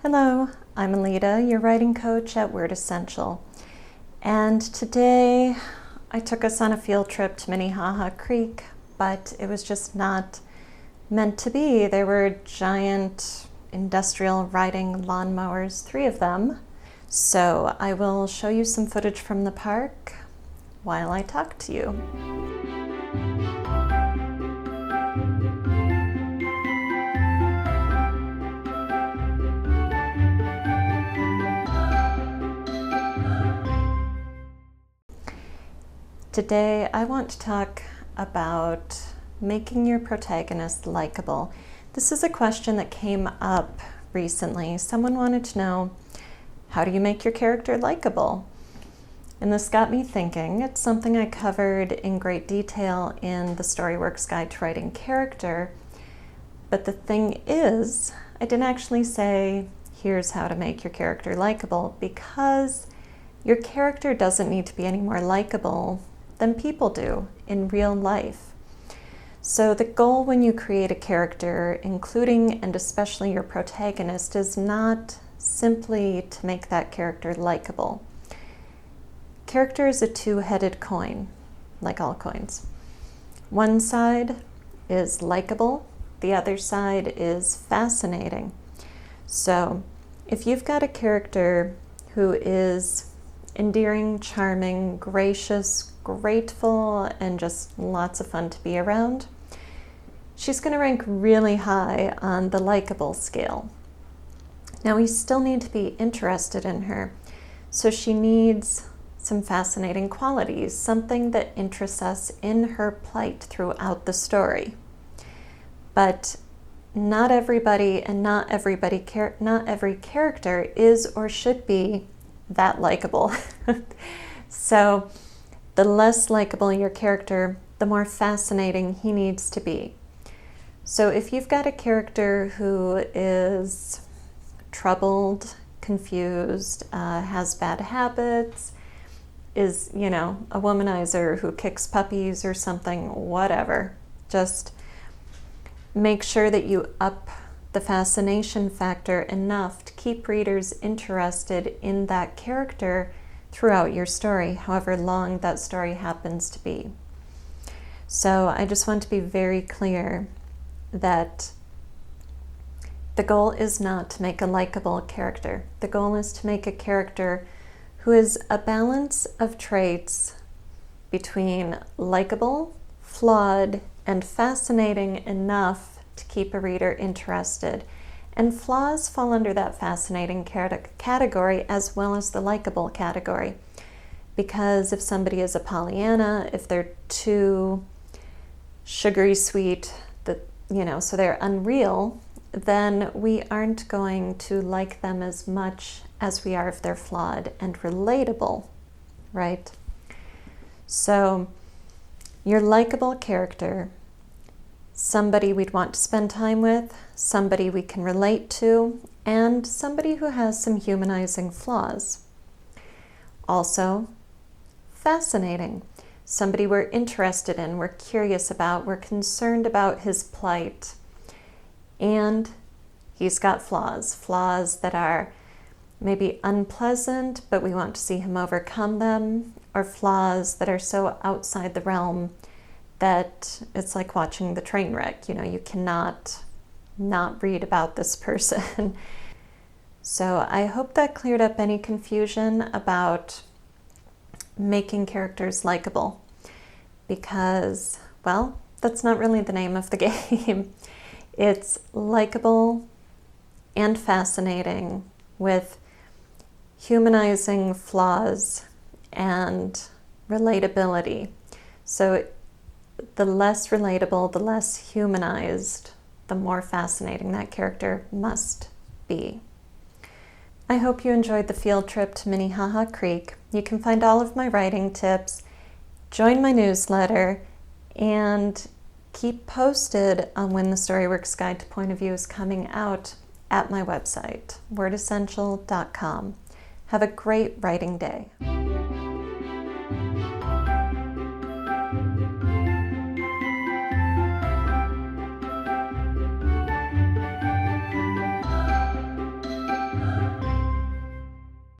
Hello, I'm Alida, your writing coach at Word Essential. And today I took us on a field trip to Minnehaha Creek, but it was just not meant to be. There were giant industrial riding lawnmowers, 3 of them. So I will show you some footage from the park while I talk to you. Today, I want to talk about making your protagonist likable. This is a question that came up recently. Someone wanted to know, how do you make your character likable? And this got me thinking. It's something I covered in great detail in the StoryWorks Guide to Writing Character. But the thing is, I didn't actually say, here's how to make your character likable, because your character doesn't need to be any more likable than people do in real life. So the goal when you create a character, including and especially your protagonist, is not simply to make that character likable. Character is a two-headed coin, like all coins. One side is likable, the other side is fascinating. So if you've got a character who is endearing, charming, gracious, grateful, and just lots of fun to be around, she's going to rank really high on the likable scale. Now, we still need to be interested in her, so she needs some fascinating qualities, something that interests us in her plight throughout the story. But not everybody and not every character is or should be that likable. So the less likable your character, the more fascinating he needs to be. So if you've got a character who is troubled, confused, has bad habits, is, a womanizer who kicks puppies or something, whatever, just make sure that you up the fascination factor enough to keep readers interested in that character throughout your story, however long that story happens to be. So I just want to be very clear that the goal is not to make a likable character. The goal is to make a character who is a balance of traits between likable, flawed, and fascinating enough to keep a reader interested. And flaws fall under that fascinating category as well as the likable category. Because if somebody is a Pollyanna, if they're too sugary sweet, so they're unreal, then we aren't going to like them as much as we are if they're flawed and relatable, right? So your likable character, somebody we'd want to spend time with, somebody we can relate to, and somebody who has some humanizing flaws. Also, fascinating. Somebody we're interested in, we're curious about, we're concerned about his plight. And he's got flaws that are maybe unpleasant, but we want to see him overcome them, or flaws that are so outside the realm that it's like watching the train wreck. You cannot not read about this person. So I hope that cleared up any confusion about making characters likable, because, well, that's not really the name of the game. It's likable and fascinating with humanizing flaws and relatability. So the less relatable, the less humanized, the more fascinating that character must be. I hope you enjoyed the field trip to Minnehaha Creek. You can find all of my writing tips, join my newsletter, and keep posted on when the StoryWorks Guide to Point of View is coming out at my website, wordessential.com. Have a great writing day.